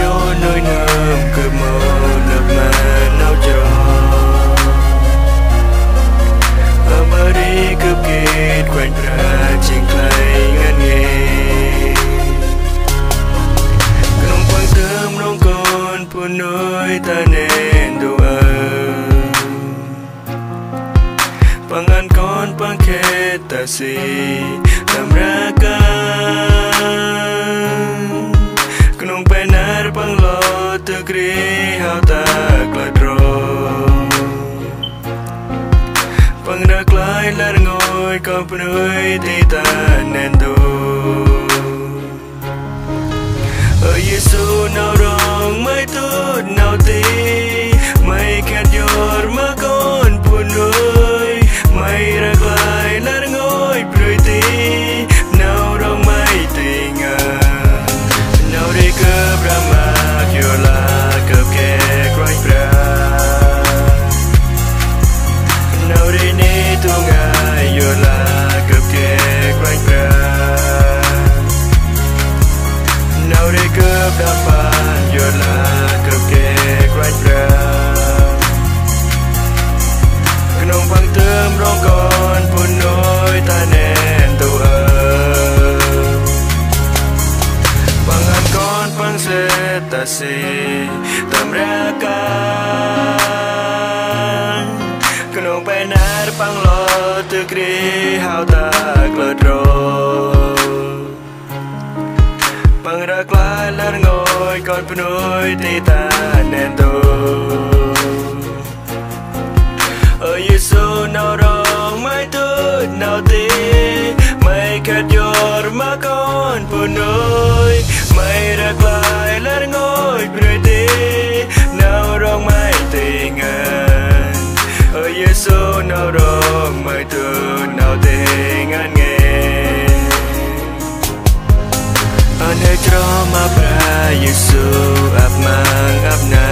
vô nơi nơm cứ mơ lập mà nấu trò ở mơ đi cướp kết quanh ra chính clay ngân nghề không quan tâm nông con phụ nuôi ta nên đồ bằng ăn con bằng khét ta si làm ra ca nông bên nار bằng lo từ kri hao ta kladro bằng đặc lại là ngồi con nuôi thì ta nên đồ ở Giêsu nào rong mai tốt nào tí mai khát giọt mà con phụ nuôi mai đặc lại là ngồi bơi tí nào rong mai tình nào đi cướp ra mà kêu là cướp kẻ quanh ra nào đi ní tu ngài kêu là cướp kẻ quanh ra nào đi cướp ra bàn kêu là cướp kẻ quanh ra nông bằng tươm rong con phụ nuôi ta nên tu bằng ăn con bằng xe ta si tầm ra ca nông bên nار bằng lo từ kri hao ta kladro bằng đặc lại là ngồi con phụ nuôi thì ta nên tu ở Giêsu nào rong mai tốt nào tí mai khát giọt mà con phụ nuôi mai đặc lại là ngồi bơi tí nào rong mai tình ở Giêsu nào rong mai tốt nào tình ngàn nghề anh hãy cho mà pra Giêsu áp mang áp na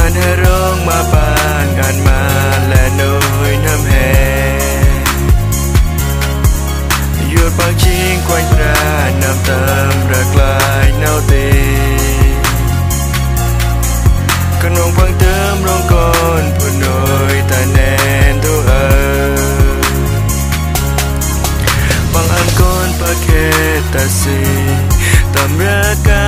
anh hãy rong mà bằng anh mà là nơi nằm hè yuột bằng chính quanh ra nằm tâm rạc lại nào tì con ông bằng tâm rong con phụ nuôi ta nên tu bằng ăn con bà khét ta si tầm ra ca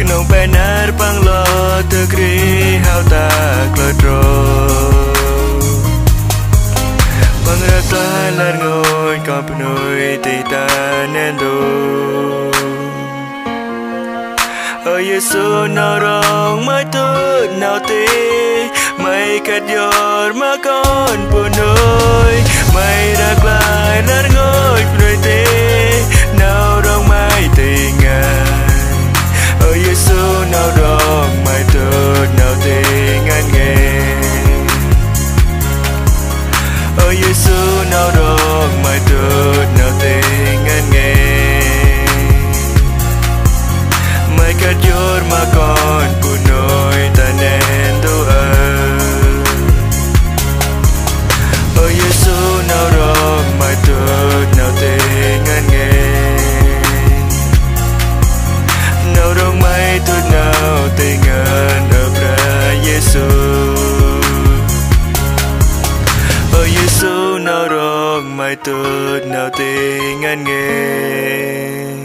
nông bên nار bằng lo từ kri hao ta kladro bằng đặc lại là ngồi con phụ nuôi thì ta nên đồ ở Giêsu nào rong mai tốt nào tí mai khát giọt mà con phụ nuôi mai đặc lại là ngồi bơi tí nào rong mai tình ở Giêsu nào rong mai tốt nào tình ngàn nghề ở Giêsu nào rong mai tốt nào tình ngàn nghề mai khát giọt mà con phụ nuôi ta nên tu ở Giêsu nào rong mai tốt nào tình ngàn nghề nào rong mai tốt nào tình ngàn ở pra Giêsu ở Giêsu nào rong mai tốt nào tình ngàn nghề